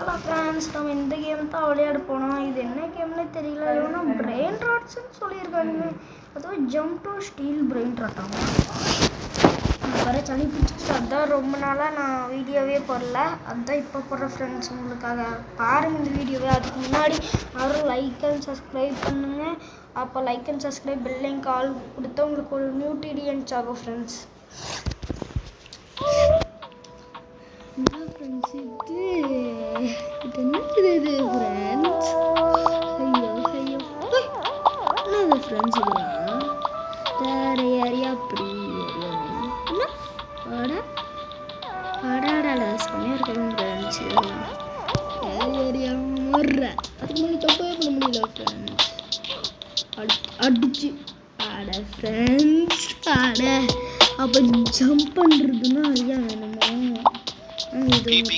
Hello friends, நம்ம இந்த game தான் விளையாட போனோம். இது என்ன கேம்னே தெரியல. ஏன்னா பிரெயின் ராட்ஸ்ன்னு சொல்லியிருக்கானுங்க. அதுவும் ஜம்ப் டு ஸ்டீல் பிரெயின் ராட்டாங்க. வர சளி பிடிச்சிட்டு அதுதான் ரொம்ப நாளாக நான் வீடியோவே போடல. அதுதான் இப்போ போடுற ஃப்ரெண்ட்ஸ். உங்களுக்காக பாருங்கள் இந்த வீடியோவே. அதுக்கு முன்னாடி யாரும் லைக் அண்ட் சப்ஸ்கிரைப் பண்ணுங்கள். அப்போ லைக் அண்ட் சப்ஸ்கிரைப் பெல்லையும் கால் கொடுத்தா உங்களுக்கு ஒரு நியூட்ரியன்ஸ் ஆகும் ஃப்ரெண்ட்ஸ். என்ன ஃப்ரெண்ட்ஸ் இது என்னது இது ஃப்ரெண்ட்ஸ்? ஐயோ ஐயோ என்னது ஃப்ரெண்ட்ஸ் இதெல்லாம்? வேறு ஏரியா அப்படி ஏரியா என்ன அடாடாடா செம்மையாக இருக்கணும் ஃப்ரெண்ட்ஸ். இதெல்லாம் ஏரியா மாறுற அதுக்கு முன்னாடி தப்பவே பண்ண முடியல ஃப்ரெண்ட்ஸ். அடிச்சு ஆட ஃப்ரெண்ட்ஸ் ஆட. அப்போ ஜம்ப் பண்ணுறதுன்னா ஐயா வேணுமோ? இது என்ன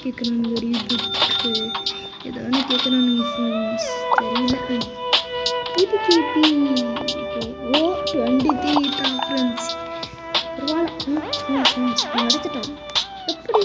கேட்குறாங்க? இதை வேணா கேட்குறானுங்க ஃப்ரெண்ட்ஸ். தெரியல. ஓ23 தான் ஃப்ரெண்ட்ஸ். பரவாயில்ல ஃப்ரெண்ட்ஸ், நடத்திட்டோம். எப்படி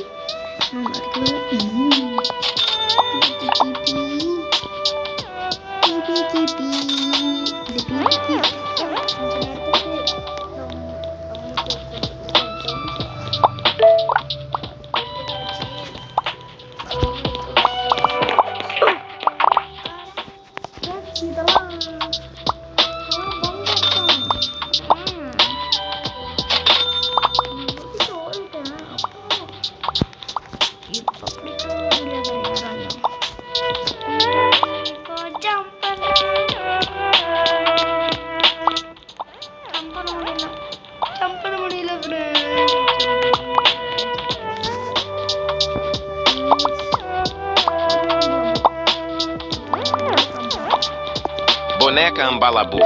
Boneca Ambalabu.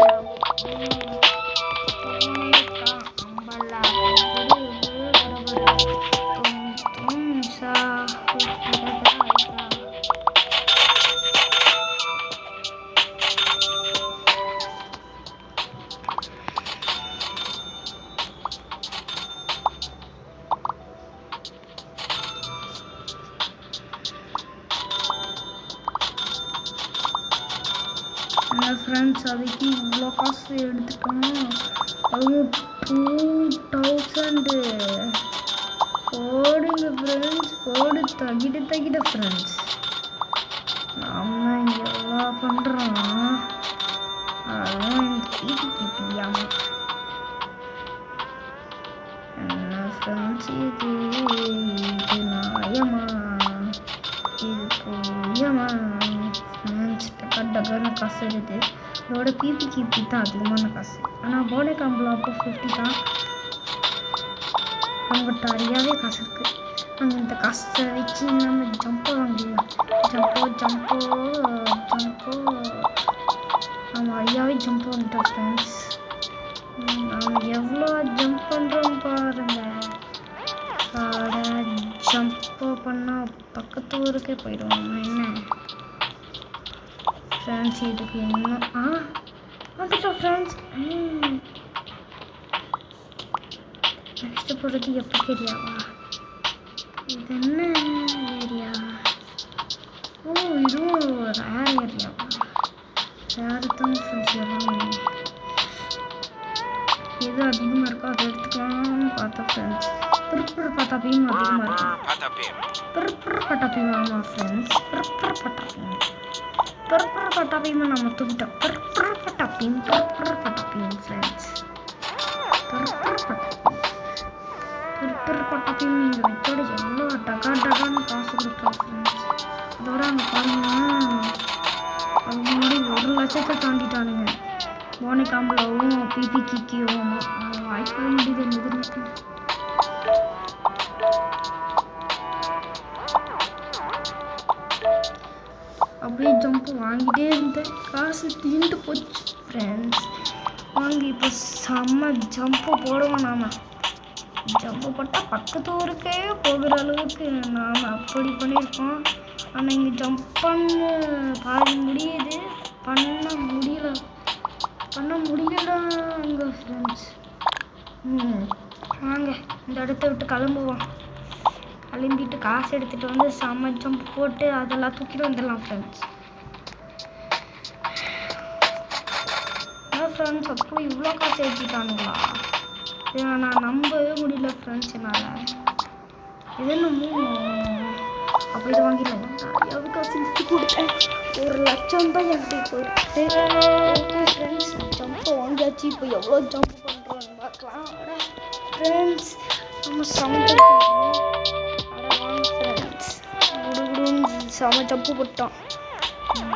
ஃப்ரெண்ட்ஸ், அதுக்கு இவ்வளோ காசு எடுத்துட்டோம். அதுவும் 2000 போடுங்க ஃப்ரெண்ட்ஸ். போடு தகிட ஃப்ரெண்ட்ஸ். நம்ம இங்கே எவ்வளோ பண்ணுறோம். அதுவும் கிட்டியாம என்ன ஃப்ரெண்ட்ஸ் இது நியாயமா? இது புரியமா? டக்கான காசு எடுத்து இதோட பிபி தான் அதிகமான காசு. ஆனால் போனே காம்பில் அப்போ 50 தான். அவங்ககிட்ட நிறையாவே காசு இருக்குது. அங்கே இந்த காசை வச்சு நம்ம ஜம்போ வாங்கிடலாம். ஜம்போ நம்ம நிறையாவே ஜம்போ வந்துட்டோம் ஃப்ரெண்ட்ஸ். நாம் எவ்வளோ ஜம்ப் பண்ணுறோம் பாருங்கள். ஜம்போ பண்ணால் பக்கத்து ஊருக்கே போயிடுவோம். என்ன ஃப்ரெண்ட்ஸ், இதுக்கு இன்னும் வந்துட்டோம் ஃப்ரெண்ட்ஸ். நெக்ஸ்ட் போகிறது எப்போ ஏரியாவா? இது என்ன ஏரியா? ஓ, இதுவும் ரேர் ஏரியாவா? ரேர் தான் ஃப்ரெண்ட்ஸ். எல்லாமே எது அதிகமாக இருக்கோ அதை எடுத்துக்கலாம்னு பார்த்தா ஃப்ரெண்ட்ஸ். பிறப்புற பட்டாப்பையும் அதிகமாக இருக்கும். பிறப்புற பட்டாப்பையும் ஆமாம் ஃப்ரெண்ட்ஸ். பிறப்புற பட்டாப்பையுமே நம்ம தூக்கிட்டோம். பிறப்புற பட்டாப்பையும் ஃப்ரெண்ட்ஸ். பிறப்புற பட்டாப்பையும் நீங்கள் வச்சோட எவ்வளோ டகான்னு காசு கொடுக்குறோம் ஃப்ரெண்ட்ஸ். அதோட அங்கே பாருங்க, அது முன்னாடி 1 லட்சத்தை தாண்டிட்டானுங்க. போனே காம்பலாவும் பிபி கிக்கியும் வாய்ப்பு முடியுது இருந்தது. அப்படியே ஜம்ப் வாங்கிட்டே இருந்தேன். காசு தீண்டு போச்சு ஃப்ரெண்ட்ஸ். வாங்கி இப்போ செம்ம ஜம்ப்பு போடுவோம். நாம் ஜம்ப்பு போட்டால் பக்கத்து ஊருக்கே போகிற அளவுக்கு நாம் அப்படி பண்ணியிருக்கோம். ஆனால் இங்கே ஜம்ப் பண்ண பாதி முடியுது, பண்ண முடியல அங்கே ஃப்ரெண்ட்ஸ். வாங்க இந்த இடத்த விட்டு கிளம்புவோம். கிளம்பிட்டு காசு எடுத்துகிட்டு வந்து செம்ம ஜம்ப் போட்டு அதெல்லாம் தூக்கிட்டு வந்துடலாம் ஃப்ரெண்ட்ஸ். ஃப்ரெண்ட்ஸ் அப்போ இவ்வளோ காசு ஏற்றிட்டானுங்களா? இதை நான் நம்பவே முடியல ஃப்ரெண்ட்ஸ் என்னால். இது என்னமோ அப்போ இதை வாங்கிடலாம். நிறையாவது காசு இழுத்து கொடுத்தேன். 1,00,000 தான் எப்படி போயிருக்கு. ஓகே ஃப்ரெண்ட்ஸ், ஜம்ப்பை வாங்கியாச்சு. இப்போ எவ்வளோ ஜம்ப் பண்ணுறோன்னு பார்க்கலாம். ஃப்ரெண்ட்ஸ் நம்ம சமைச்சு ஃப்ரெண்ட்ஸ் குடுகுடுன்னு செம ஜம்ப்பு போட்டோம்.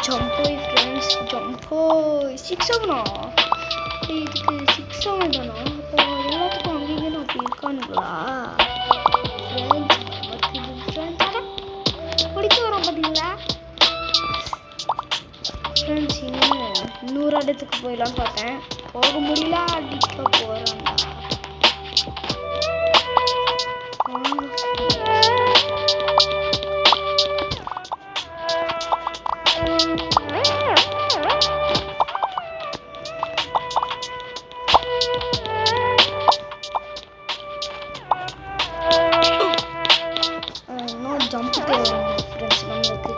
ஜம்போய் ஃப்ரெண்ட்ஸ் ஜம்போய் 6-7 இதுக்கு 6-7 தானா? அப்போ எல்லாத்துக்கும் அங்கேயும் அப்படி இருக்கானுங்களா ஃப்ரெண்ட்ஸ்? பிடிக்க வரோம் பார்த்தீங்களா ஃப்ரெண்ட்ஸ்? இன்னொரு இடத்துக்கு போயிடலான்னு பார்த்தேன், போக முடியல. அடிக்க போகிறோம். ஜம்ப் தேவை ஃப்ரெண்ட்ஸ் நம்மளுக்கு.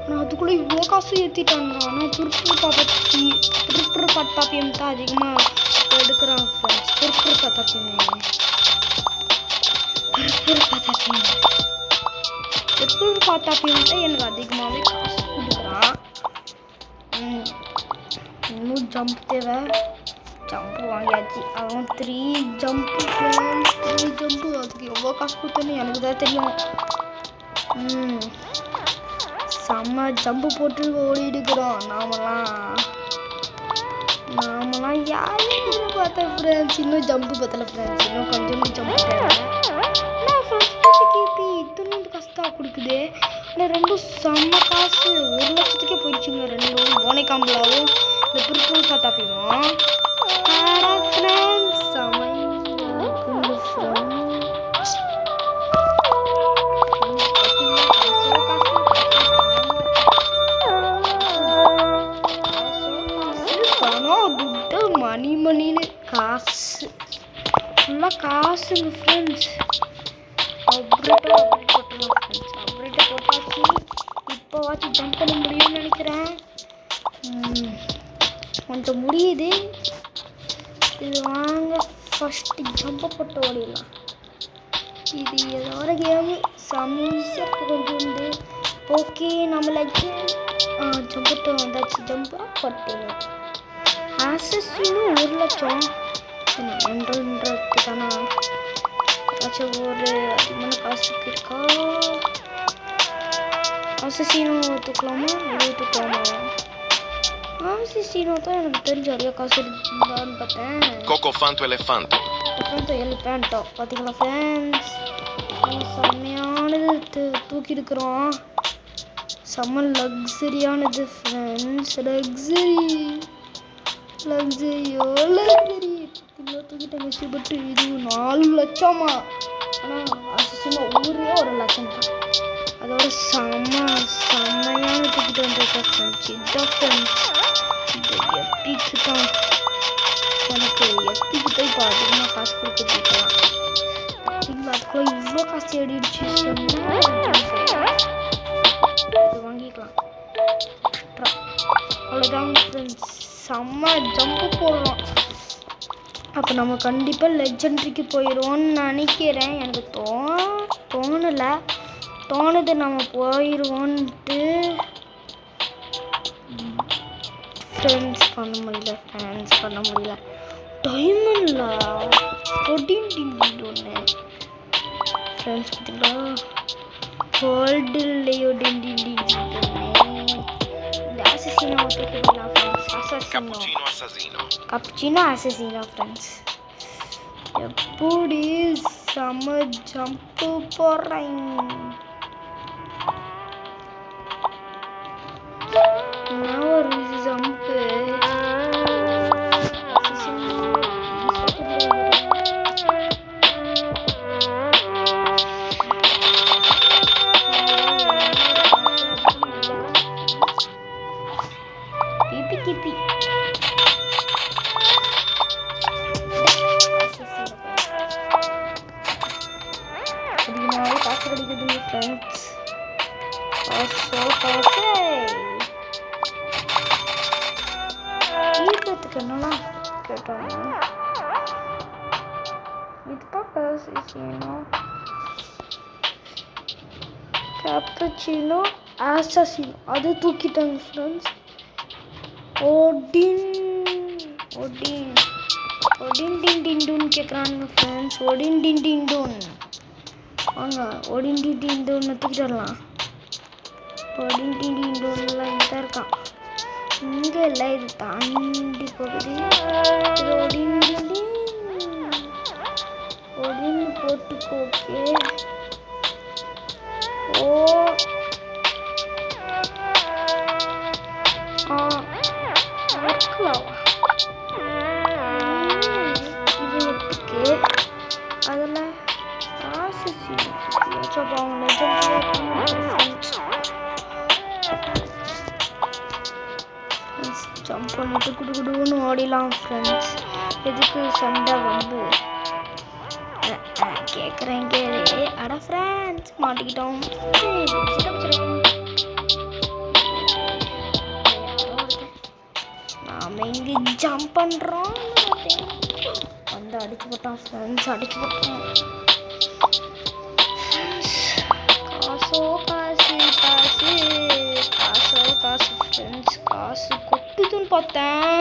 ஆனால் அதுக்குள்ளே இவ்வளோ காசு ஏற்றிட்டாங்க. ஆனால் திருப்பூர் பட்டாப்பியம் தான் அதிகமாக எடுக்கிறாங்க ஃப்ரெண்ட்ஸ். திருப்பூர் பட்டாப்பியம் தான் எனக்கு அதிகமாகவே காசு கொடுக்குறான். இன்னும் ஜம்ப் தேவை. ஜம்ப்பு வாங்கியாச்சு. அதுவும் 3 ஜம்ப்பு ஃப்ரெண்ட்ஸ். 3 ஜம்ப்பு அதுக்கு எவ்வளோ காசு கொடுத்தேன்னு எனக்கு தான் தெரியும். செம்ம ஜம்பு போட்டு ஓடிடுக்கிறோம் நாமெல்லாம் யாரும் பார்த்தேன் ஃப்ரெண்ட்ஸ். இன்னும் ஜம்பு பத்தலை ஃப்ரெண்ட்ஸ். இன்னும் கொஞ்சம் ஜம்பு தேவை. கிபி இத்தனை காசு தான் கொடுக்குது. ஆனால் ரெண்டும் செம்ம காசு. 1,00,000க்கே போயிடுச்சுங்க ரெண்டும். போனை காம்பலாவும் இந்த திருப்பூர் பார்த்தாப்பியும் ஃப்ரெண்ட்ஸ். செம்ம ஃப்ரெண்ட்ஸ். மணின்னு காசு ஃபுல்லாக காசுங்க ஃப்ரெண்ட்ஸ். அப்ரேட்டை போட்டாச்சு. இப்போவாச்சும் ஜம்ப் பண்ண முடியும்னு நினைக்கிறேன். கொஞ்சம் முடியுது. இது வாங்க ஃபஸ்ட்டு ஜம்பை போட்டு ஓடிடலாம். இது ஏதோட கேமு சமீசாக கொஞ்சம் உண்டு. ஓகே நம்மளுக்கு ஜம்பட்டு வந்தாச்சு. ஜம்பாக போட்டேன். ஆசஸினும் 1,00,000 தானா? ஏதாச்சும் ஒரு அதிகமான காசுக்கு இருக்கா? ஆசஸினும் தூக்கலாமா? இது தூக்கலாமா? ஆசஸினோ தான் எனக்கு தெரிஞ்ச நிறைய காசு இருக்குதான்னு பார்த்தேன். Cocofanto elefanto பார்த்தீங்களா ஃப்ரெண்ட்ஸ்? செம்மையானது தூக்கி இருக்கிறோம். செம்ம லக்ஸரியானது ஃப்ரெண்ட்ஸ். லக்ஸரியோ தூக்கிட்டேன் கஷ்டப்பட்டு. இது 4,00,000 ஆனால் அசிசமாக ஊரே 1,00,000 தான். அதோட செம்மையான தூக்கிட்டு வந்திருக்கேன் ஃப்ரெண்ட்ஸ். இதுதான் ஃப்ரெண்ட்ஸ் இந்த எப்பிக்கு தான். எனக்கு எப்பிக்கு போய் இப்போ அதிகமாக காசு கொடுத்துருக்கலாம். அதுக்குள்ள இவ்வளோ காசு ஏறிடுச்சு. இது வாங்கிக்கலாம். அவ்வளோதாங்க ஃப்ரெண்ட்ஸ். செம்ம ஜம்ப்பு போடுறோம். அப்போ நம்ம கண்டிப்பாக லெஜெண்ட்ரிக்கு போயிடுவோன்னு நினைக்கிறேன். எனக்கு தோணுது நம்ம போயிடுவோன்ட்டு. ஃப்ரெண்ட்ஸ் பண்ண முடியல. டைமண்டில் 14 ஒன்று ஃப்ரெண்ட்ஸ் பார்த்தீங்களா? கோல்டுலேயோ Cappuccino assassino friends. எப்படி செம்ம ஜம்ப்பு போடுறேன். ஒரு ஜம்ப்பு கிப்பி ஃப்ரெண்ட்ஸ். காசு ஈர்க்கிறதுக்கு என்னெல்லாம் கேட்டாங்க. இதுப்பா காசினோ கேப்பச்சினோ ஆசாசினோ அது தூக்கிட்டாங்க ஃப்ரெண்ட்ஸ். ஒடின் டின் டின் டூன் கேட்குறானுங்க ஃப்ரெண்ட்ஸ். ஒடின் டின் டின் டூன் வாங்க. ஒடின் டின் டின் டூன்னு தூக்கிட்டு வரலாம். ஒடின் டின் டின் டூன்லாம் இங்கே தான் இருக்கான். இங்கே இல்லை, இது தாண்டி போகுது. இது ஒடின் டின் டின் ஒடின்னு போட்டுக்கோக்கே. ஓ இது எட்டுக்கு அதில் காசு ஜம்ப் பண்ணிட்டு குடுகுடுன்னு ஓடிலாம் ஃப்ரெண்ட்ஸ். எதுக்கு சண்டை வந்து கேட்குறேன் கேளு. அட ஃப்ரெண்ட்ஸ் மாட்டிக்கிட்டோம். நாம இங்கே ஜம்ப் பண்ணுறோம். வந்து அடிச்சு போட்டான் ஃப்ரெண்ட்ஸ். அடிச்சு போட்டான். காசு ஃப்ரெண்ட்ஸ். காசு கொட்டுதுன்னு பார்த்தேன்.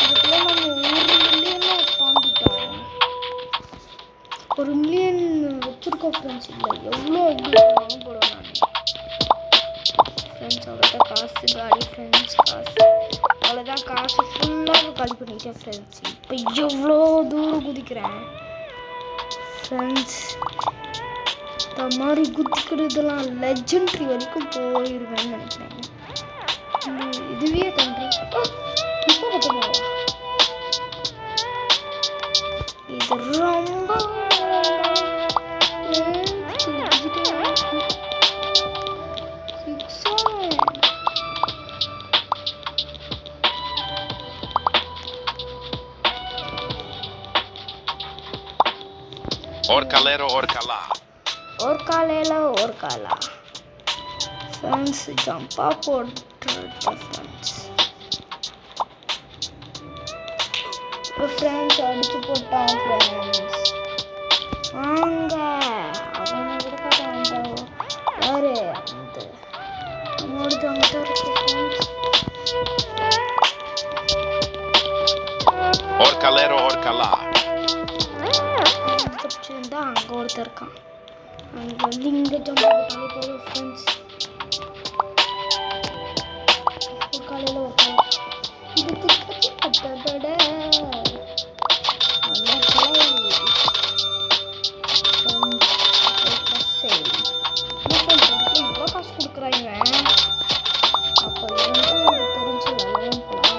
இதுக்குள்ள நம்ம 1 மில்லியன் தாண்டிட்டோம். 1 மில்லியன் வச்சுருக்கோம் ஃப்ரெண்ட்ஸ். இல்லை எவ்வளோ எப்படி போடுவேன் நான் ஃப்ரெண்ட்ஸ். அவ்வளோதான் காசு காலி ஃப்ரெண்ட்ஸ். அவ்வளோதான் காசு ஃபுல்லாக காலி பண்ணிட்டேன் ஃப்ரெண்ட்ஸ். இப்போ எவ்வளோ தூரம் குதிக்கிறேன் ஃப்ரெண்ட்ஸ். இந்த மாதிரி குதிக்கிறதுலாம் லெஜெண்ட்ரி வரைக்கும் போயிடுவேன்னு நினைக்கிறேன். இதுவே கண்ட்ரி இப்போ கற்றுக்கோங்க. இது ரொம்ப Orcalero, orcalá. Orcala. Friends, jump up friends. Friends, அடிச்சு போட்டான் friends. வாங்க. அவனை விடக்காத வந்தாவோ. யாரு? அந்த நம்மோடு அங்கே இருக்கு friends. Orcalero, orcalá. இருந்தா அங்கே ஒருத்தர் இருக்கான். அங்கே வந்து இங்கே ஜம்ப் போட்டாலே போதும் ஃப்ரெண்ட்ஸ். ஒரு காலையில் ஒரு காலை இது திக்கி கட்டட இவ்வளோ காசு கொடுக்குறாங்க. அப்போ தெரிஞ்சு நல்லவும் போகலாம்.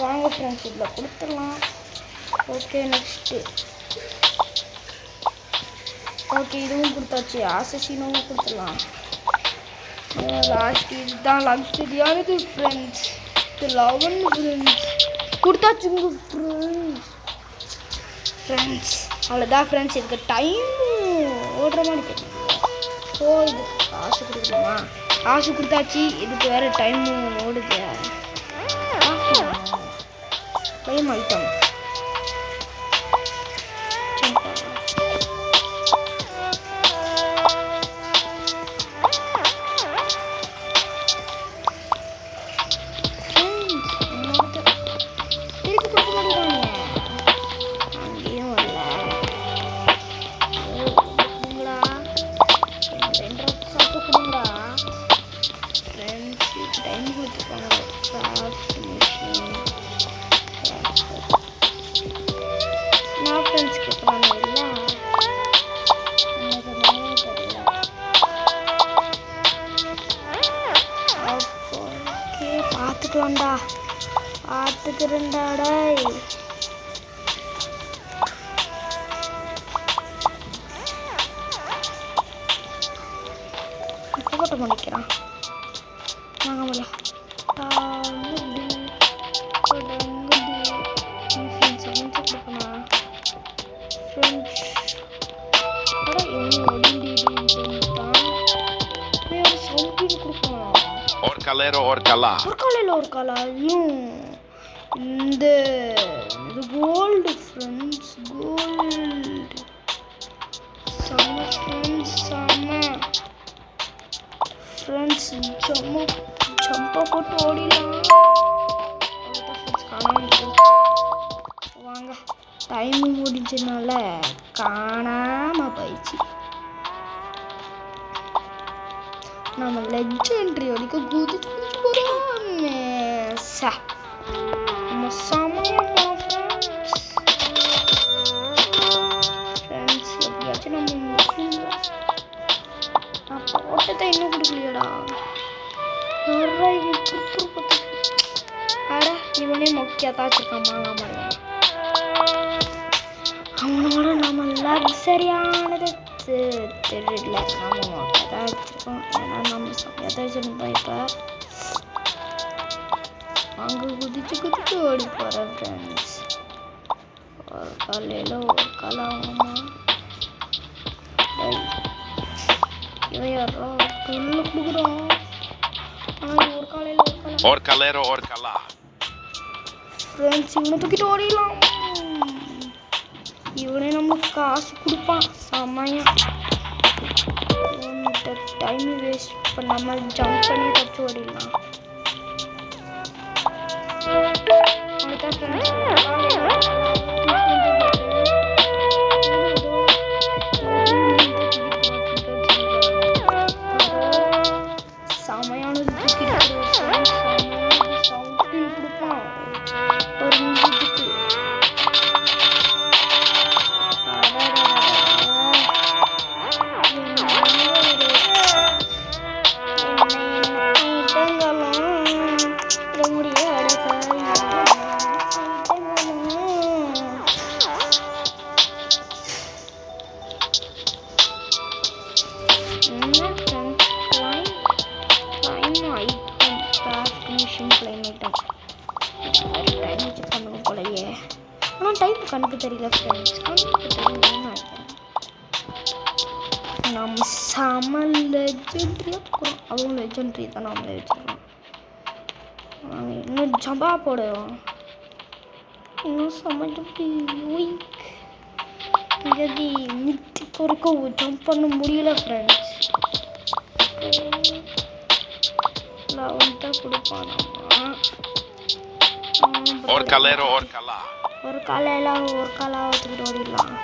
வாங்க ஃப்ரெண்ட்ஸ் இதில் கொடுத்துடலாம். ஓகே நெக்ஸ்ட்டு ஓகே இதுவும் கொடுத்தாச்சு. ஆசசினோவும் கொடுத்துடலாம். லாஸ்ட் இதுதான் லக்ஸரியானது ஃப்ரெண்ட்ஸ். இது 11 ஃப்ரெண்ட்ஸ் கொடுத்தாச்சுங்க ஃப்ரெண்ட்ஸ். அவ்வளோதான் ஃப்ரெண்ட்ஸ். இதுக்கு டைம் ஓடுற மாதிரி தெரியும். ஸோ இது காசு கொடுக்கணுமா? காசு கொடுத்தாச்சு. இதுக்கு வேறு டைம் ஓடுது. டைம் ஆயிட்டோம். பார்த்துக்கிறேன்டா டேய். போட்ட முடிக்கிறான் வாங்க முடியா Orcalero Orcalá. ஒரு காலையில் இந்த இது கோல்டு ஃப்ரெண்ட்ஸ் கோல்டு செம்ம ஃப்ரெண்ட்ஸ் ஜம்பாக போட்டு ஓடிடலாம். ஃப்ரெண்ட்ஸ் காணாமல் வாங்க டைம் முடிஞ்சதுனால காணாமல் போயிடுச்சு. நம்ம லெஜெண்டரி வரைக்கும் குதிச்சு போகிறோம். நம்ம சமயமா ஃப்ரெண்ட்ஸ் எப்படியாச்சும் நம்ம முடிச்சுக்கலாம். நான் போட்டதை இன்னும் கொடுக்கலையடா. அட இவனே மொக்கியாதான் வச்சிருக்கான் மாங்க மாதிரி. அவனோட நம்ம லக்ஸரியானது தெரியல. நம்ம மொக்கியாதான் வச்சிருக்கோம். ஏன்னா நம்ம சமையதான் வச்சிருந்தோம். இப்போ அங்கே குதிச்சு ஓடி போகிறேன் ஃப்ரெண்ட்ஸ். ஒரு காலையில் ஒரு காலை ஆகணுமா இவன் யாரோ உள்ள கொடுக்குறோம். ஆனால் ஒரு காலையில் ஒரு காலை Orcalero Orcalá. ஃப்ரெண்ட்ஸ் இவனை தூக்கிட்டு ஓடிடலாம். இவனே நம்மளுக்கு காசு கொடுப்பான் செம்மையா. இவன்கிட்ட டைம் வேஸ்ட் பண்ணாமல் ஜம்ப் பண்ணி தப்பிச்சு ஓடிடலாம். செமையானது கொடுப்பான் ஒரு நிமிஷத்துக்கு. கணக்கு தெரியல ஃப்ரெண்ட்ஸ். கணக்கு தெரியலன்னு நம்ம செம லெஜெண்ட்ரியாக இருக்கிறோம். அதுவும் லெஜெண்ட்ரி தான் நம்மளே வச்சுருக்கோம். இன்னும் ஜம்பா போடுவோம். இன்னும் சமைச்சு இங்கே மித்தி பொறுக்க ஜம்ப் பண்ண முடியல ஃப்ரெண்ட்ஸ். லெவன்த்தாக கொடுப்பான் நம்ம. Orcalero Orcalá. ஒரு காலையில் ஒரு காலாக வச்சுக்கிட்டு ஓடிடலாம்.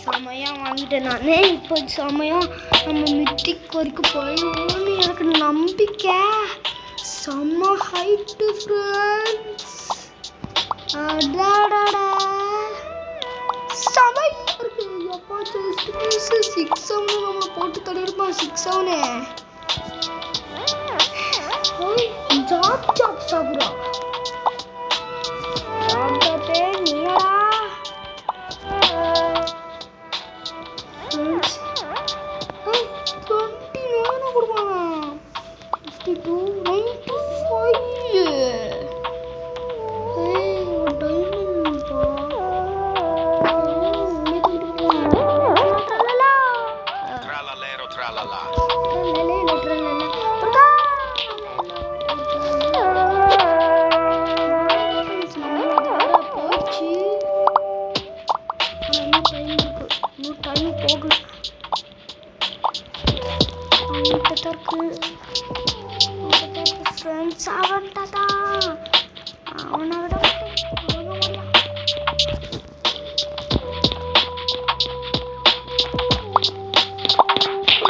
செமையாக வாங்கிட்டேன் நானே. இப்போ செமையாக நம்ம மித்திக் வரைக்கும் போயிடுவோம்னு எனக்கு நம்பிக்கை. செம்ம ஹைட்டு ஃப்ரெண்ட்ஸ். அடாடாடா செமையாக இருக்கு. எப்போ ஜஸ்ட் மிஸ் 6-7 நம்ம போட்டு தள்ளியிருப்போம். 6-7 ஜாப் சாப்பிட்றோம். ஜாப் நீடா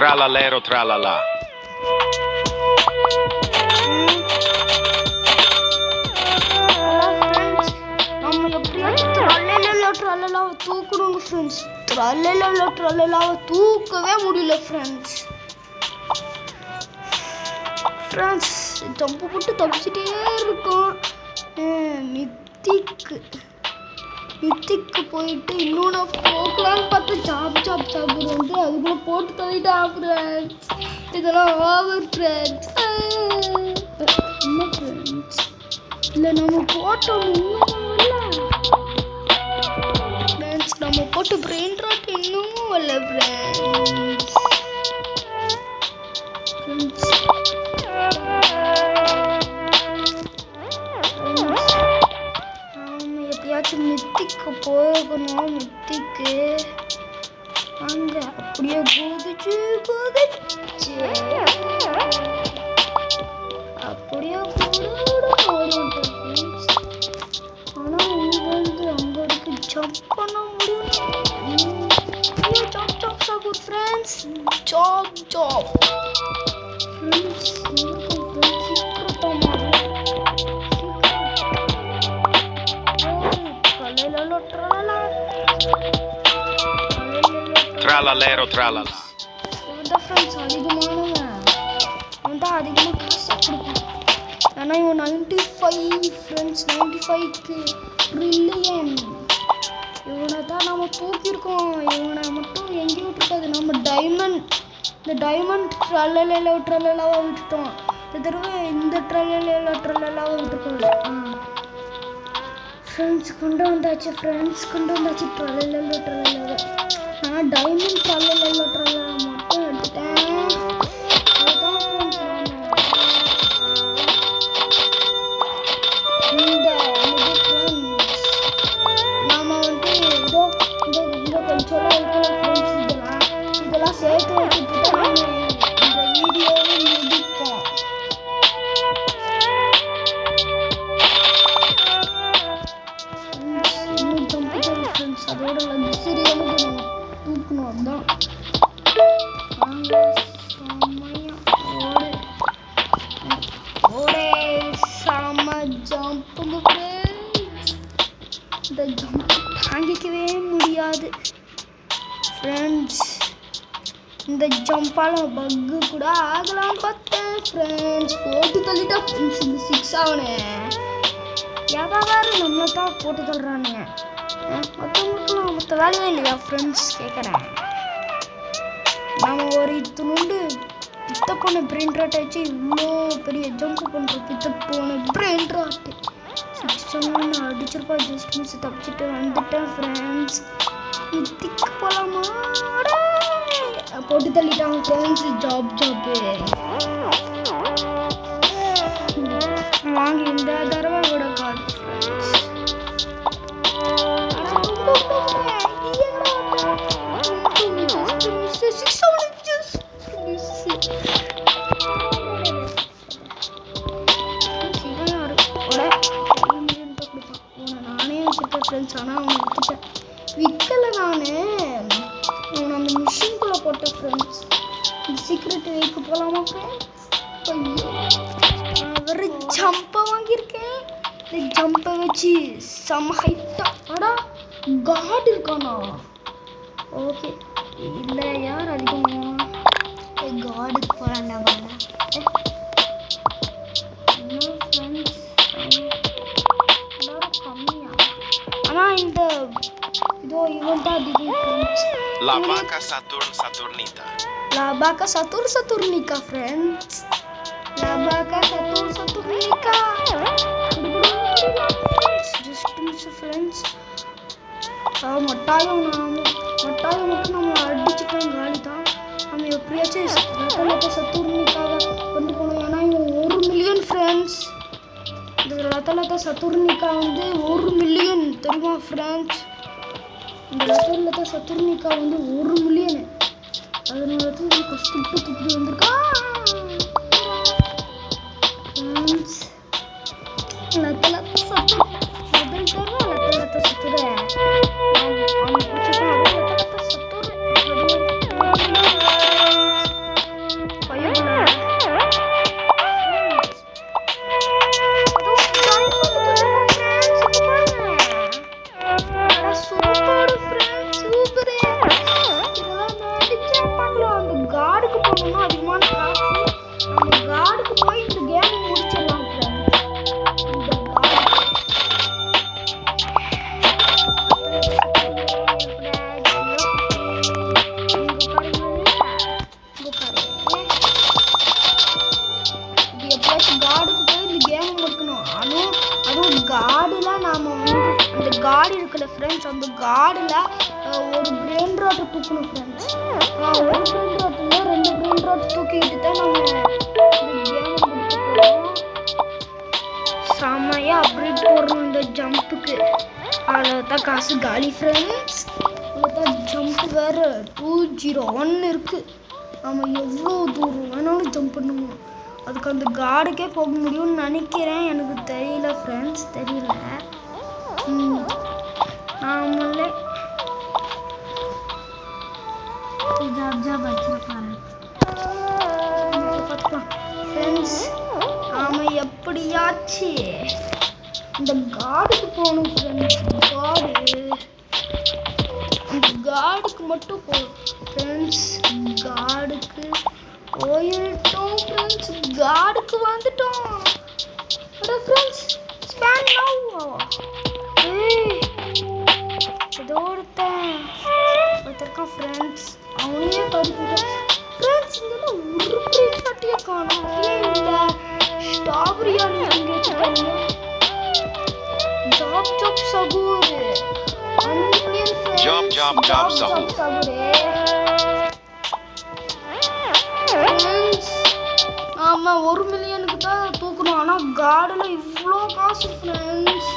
Trallallero trallallà. நம்ம எப்படியாச்சும் ட்ரல்லலாவை தூக்கணுங்க ஃப்ரெண்ட்ஸ். ட்ரல்லலாவை தூக்கவே முடியல ஃப்ரெண்ட்ஸ். ஃப்ரெண்ட்ஸ் ஜம்பு போட்டு தப்பிச்சிட்டே இருக்கும். மித்திக்கு போயிட்டு இன்னொன்று போக்கலான்னு பார்த்து ஜாப் வந்து அதுக்குள்ள போட்டு தள்ளிட்டா ஃப்ரெண்ட்ஸ். இதெல்லாம் ஓவர் ஃப்ரெண்ட்ஸ். என்ன ஃப்ரெண்ட்ஸ் இல்லை நம்ம போட்டோம் இன்னும் ஃப்ரெண்ட்ஸ். நம்ம போட்டு பிரெயின் ராட் இன்னமும் வரல ஃப்ரெண்ட்ஸ். எப்படியாச்சும் மித்திக்கு போகணும். மித்திக்கு அங்கே அப்படியே குதிச்சு அப்படியே ஓடிட்டேன். ஆனால் இங்கே வந்து அங்கே இருக்கு ஜம்ப் பண்ண முடியும். Job Sahur friends. Job friends Trallallero trallallà. Friends அதிகமாக காசு கொடுப்பேன். ஏன்னா இவன் 95 ஃப்ரெண்ட்ஸ். 95க்கு ட்ரில்லியன். இவனை தான் நம்ம தூக்கியிருக்கோம். இவனை மட்டும் எங்கேயும் விட்டுருக்காது. நம்ம இந்த டைமண்ட் ட்ரல்லலாவை விட்டுட்டோம். இந்த தடவை இந்த ட்ரல்லலாவை விட்டுருக்கோம். ஃப்ரெண்ட்ஸ் கொண்டு வந்தாச்சு ட்ரல்லலாவை. நான் டைமண்ட் ட்ரல்லலாவை மட்டும் எடுத்துட்டேன். அதுதான் ஃப்ரெண்ட்ஸ் நாம வந்து இதோ கொஞ்சம் இதெல்லாம் சேர்த்து வச்சுட்டு தான் இந்த வீடியோவை முடிப்போம். அதோட லக்ஸரியான தூக்கணும். அதுதான் செம்ம ஜம்ப்புங்க ஃப்ரெண்ட்ஸ். இந்த ஜம்ப் தாங்கிக்கவே முடியாது ஃப்ரெண்ட்ஸ். இந்த ஜம்பால் பக்கு கூட ஆகலாம் பார்த்தேன் ஃப்ரெண்ட்ஸ். போட்டு தள்ளிட்டா ஃப்ரெண்ட்ஸ். இந்த 6 ஆகணும். எதாவது நம்மளை தான் போட்டு தள்ளுறானுங்க. மற்றவங்களுக்குலாம் மற்ற வேலையே இல்லையா ஃப்ரெண்ட்ஸ் கேட்குறேன். நம்ம ஒரு பித்த போன பிரெயின் ராட்டை வச்சு இவ்வளோ பெரிய ஜம்ப் பண்ணுறோம். பித்த போன பிரெயின் ராட்டு 6 அடிச்சிருப்பா. ஜஸ்ட் மிஸ் தப்பிச்சுட்டு வந்துட்டேன் ஃப்ரெண்ட்ஸ். மித்திக்கு போகலாமா? போட்டு தள்ளிட்டாங்க ஃப்ரெண்ட்ஸ். ஜாப்பு வாங்கி இந்த தடவை விட காது ஃப்ரெண்ட்ஸ். நானே வச்சிருக்கேன் ஃப்ரெண்ட்ஸ். ஆனால் அவங்க விற்கலை. நான் அந்த மிஷின்குள்ளே போட்டேன் ஃப்ரெண்ட்ஸ். இந்த சீக்ரெட் வைக்க போகலாமா ஃப்ரெண்ட்ஸ்? வேறு ஜம்பை வாங்கியிருக்கேன். இந்த ஜம்பை வச்சு செம்ம ஹைட்டாக அடா காட் இருக்கானா? ஓகே இல்லை யார் அதிகமாக காடுக்கு போகிறாண்டா பண்ண ஃப்ரெண்ட்ஸ். எல்லாரும் கம்மியா. ஆனால் இந்த இதோ இவன் தான் அதிகம் friends. La vaca Saturnita. La vaca Saturnica friends. La vaca Saturnica. Just miss friends. மட்டாயம் மட்டும் நம்ம அடிச்சுட்டோம். காலி தான். நம்ம எப்படியாச்சும் சத்துர்னிக்காக கொண்டு போனோம். ஏன்னா இவன் 1 மில்லியன் ஃப்ரெண்ட்ஸ். இந்த லதா சத்துர்னிக்கா வந்து 1 மில்லியன் தெரியுமா ஃப்ரெண்ட்ஸ்? இந்த லதா சத்துர்னிக்கா வந்து 1 மில்லியன். அதனால தான் இது கஷ்டப்பட்டு இப்படி வந்திருக்கா ஃப்ரெண்ட்ஸ். லதா சத்துர் முதல் தடவை லதா சத்துரை காடில் நாம் வந்து அந்த காடி இருக்குல்ல ஃப்ரெண்ட்ஸ், அந்த காடில் ஒரு பிரெயின் ராட்டை தூக்கணும் ஃப்ரெண்ட்ஸ். ஒரு பிரெயின் ராட்டில் 2 பிரெயின் ராட் தூக்கிட்டு தான் நம்ம இந்த கேமை முடிக்க போகிறோம். செம்மையாக அப்டேட் போடுறோம் இந்த ஜம்புக்கு. அதில் தான் காசு காலி ஃப்ரெண்ட்ஸ். அதில் தான் ஜம்ப் வேறு 201 இருக்குது. நம்ம எவ்வளோ தூரம் வேணாலும் ஜம்ப் பண்ணுவோம். அதுக்கு அந்த காடுக்கே போக முடியும்னு நினைக்கிறேன். எனக்கு தெரியல ஃப்ரெண்ட்ஸ், தெரியல. நாமளே வச்சிருப்பாரு பார்க்கலாம் ஃப்ரெண்ட்ஸ். நாம எப்படியாச்சு இந்த காடுக்கு போகணும் ஃப்ரெண்ட்ஸ். காடுக்கு மட்டும் போகணும் ஃப்ரெண்ட்ஸ். காடுக்கு போயிட்டோம் ஃப்ரெண்ட்ஸ். காடுக்கு வந்துட்டோம் ஃப்ரெண்ட்ஸ். Span now. ஏதோ ஒருத்தருக்கான் ஃப்ரெண்ட்ஸ். அவனையே தடுக்க ஃப்ரெண்ட்ஸ். இங்கே ஒரு பிரியாட்டியே காணும். இல்லை ஸ்ட்ராபெரியானி அங்கே வச்சுருக்காங்க. Job job Sahur. Job Sahur. ஆமாம், 1 மில்லியனுக்கு தான் தூக்கணும். ஆனால் கார்டில் இவ்வளோ காசு ஃப்ரெண்ட்ஸ்.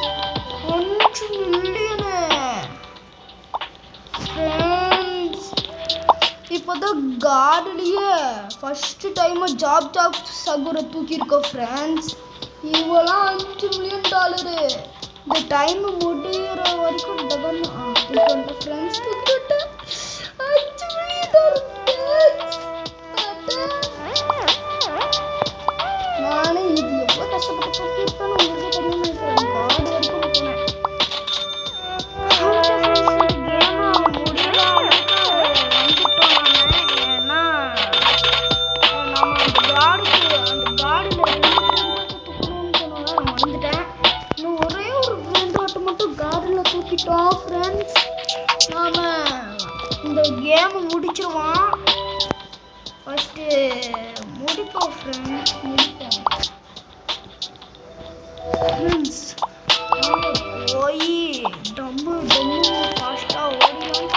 5 million friends. இப்போ தான் கார்டுலேயே ஃபஸ்ட்டு டைமாக ஜாப் சகுரை தூக்கியிருக்கோம் ஃப்ரெண்ட்ஸ். இவெல்லாம் $5 மில்லியன். இந்த டைம் முடிகிற வரைக்கும் ஃப்ரெண்ட்ஸ் தூக்கிட்டு $5 மில்லியன். நானே இது எவ்வளோ கஷ்டப்பட்டு தூக்கியிருப்பேன்னு உங்களுக்கு தெரியும் நினைக்கிறேன். காடு வரைக்கும் போனேன். கேமை முடியலாம் வந்துட்டோம் நாம. ஏன்னா நம்ம அந்த காடில் தூக்கணும்னு சொன்னாங்க. நான் வந்துட்டேன். இன்னும் ஒரே ஒரு பிரெயின் ராட்டை மட்டும் காடில் தூக்கிட்டோம் ஃப்ரெண்ட்ஸ். நாம் இந்த கேமை முடிச்சிருவோம். ஃபஸ்ட்டு முடிப்போம் ஃப்ரெண்ட்ஸ். போய் டம்மு ஃபாஸ்ட்டாக ஓடிலாம்.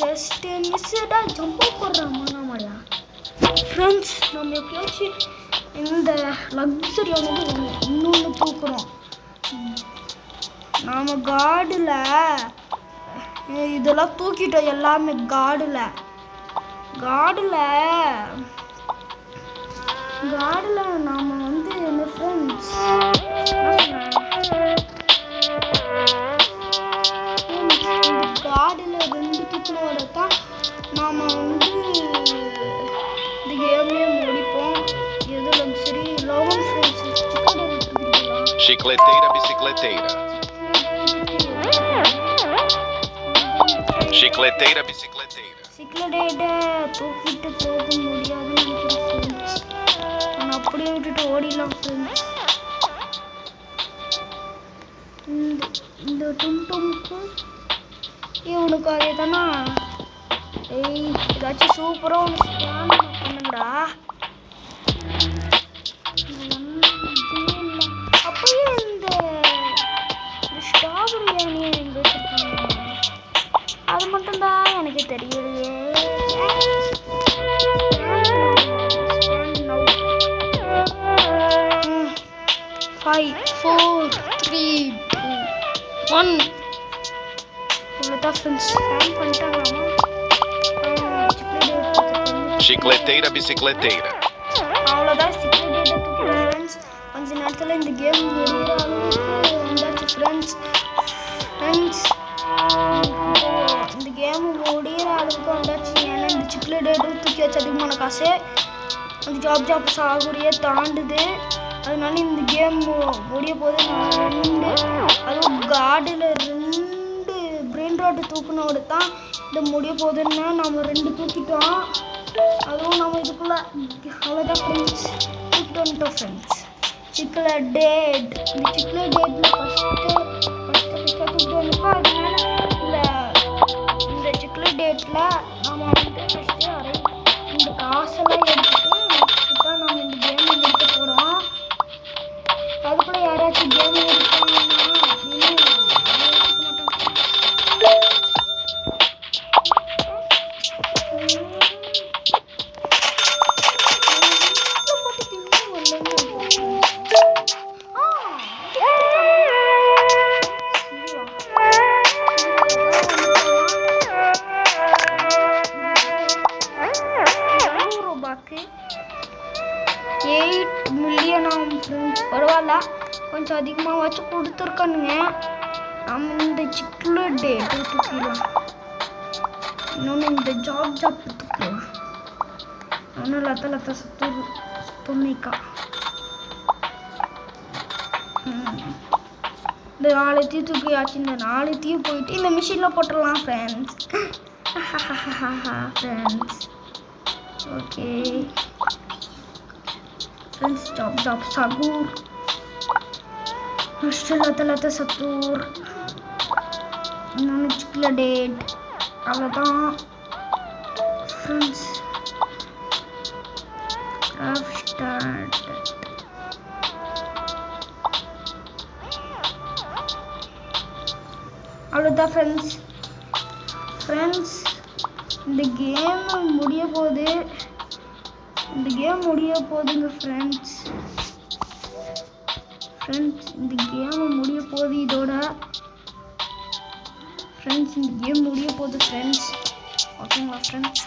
ஜஸ்ட் மிஸ்ஸடாக ஜம்ப் போடுறாமா நம்மளா ஃப்ரெண்ட்ஸ். நம்ம எப்படியாச்சும் இந்த லக்ஸரியானது இன்னொன்று தூக்குறோம். நாம் காடில் இதெல்லாம் தூக்கிட்டோம் எல்லாமே. காடில் நாம் வந்து என்ன ஃப்ரெண்ட்ஸ் காடில் 2 தூக்கினோட தான் நாம் வந்து இந்த கேமே முடிப்போம். எது luxury 11 friends. Chicleteira, bicicleteira. Chicleteira, bicicleteira. சிக்லெட்டை தூக்கிட்டு போக முடியாதுன்னு நினைக்கிறேன் ஃப்ரெண்ட்ஸ். நான் அப்படியே விட்டுட்டு ஓடிடலாம் ஃப்ரெண்ட்ஸ். இந்த டும்டும்க்கு இவனுக்கு அதே தானா. ஏதாச்சும் சூப்பராக ஒன்று ஸ்கேன் பண்ணுங்கடா. அப்பயே இந்த ஸ்ட்ராபெரியானியை எங்கே வச்சுருக்காங்க அது மட்டும்தான் எனக்கு தெரியலையே. 5 4 3 2 1 இவ்வளோதான் ஃப்ரெண்ட்ஸ். ஸ்கேன் பண்ணிட்டாங்களாமா. Chicleteira, bicicleteira. அவ்வளோதான். சிக்லெட்டை தூக்கிடும் ஃப்ரெண்ட்ஸ். கொஞ்ச நேரத்தில் இந்த கேம் வந்தாச்சு ஃப்ரெண்ட்ஸ். இந்த கேம் முடிகிற அளவுக்கு வந்தாச்சு. ஏன்னா இந்த சிக்லெட்டை தூக்கி வச்சு அதிகமான காசு அந்த ஜாப் சாகுரியை தாண்டுது. அதனால இந்த கேம் முடிய போது அதுவும் காடில் 2 பிரெயின் ராட்டு தூக்கினோட தான் இந்த முடிய போகுதுன்னு நம்ம 2 தூக்கிட்டோம். அதுவும் நம்ம இதுக்குள்ளே அவ்வளோதான் ஃப்ரெண்ட்ஸ். தூக்கிட்டு வந்துட்டோம் ஃப்ரெண்ட்ஸ். சிக்லெட் இந்த சிக்லெட்டில் ஃபஸ்ட்டு தூக்கிட்டு வந்துட்டோம். அதனால இந்த சிக்லெட்டில் நம்ம வந்து ஃபஸ்ட்டு இந்த காசெல்லாம் எடுத்துகிட்டு நெக்ஸ்ட்டு தான் நம்ம இந்த கேமை முடிக்க போகிறோம். அதுக்குள்ளே யாராச்சும் கேம் எடுத்தாங்கன்னா அப்படின்னு ரூபாய்க்கு 8 மில்லியன் ஆகும் ஃப்ரெண்ட்ஸ். பரவாயில்ல, கொஞ்சம் அதிகமாக வச்சு கொடுத்துருக்கானுங்க. நம்ம இந்த சிக்கில் டேட்டு தூக்கிடலாம். இன்னொன்று இந்த ஜாப் தூக்கலாம். இன்னும் லத்த சுத்தமிக்கா இந்த 4 தூக்கியாச்சு. இந்த 4 போயிட்டு இந்த மிஷினில் போட்டுடலாம் friends. Friends okay friends, job Sahur லத்த சத்தூர். இன்னொன்று சிக்கில் டேட். அவ்வளோதான் ஃப்ரெண்ட்ஸ். ஸ்டார்ட். அவ்வளோதான் ஃப்ரெண்ட்ஸ். இந்த கேம் முடிய போகுதுங்க ஃப்ரெண்ட்ஸ். இந்த கேம் முடிய போகுது இதோட ஃப்ரெண்ட்ஸ். இந்த கேம் முடிய போகுது ஃப்ரெண்ட்ஸ். ஓகேங்களா ஃப்ரெண்ட்ஸ்?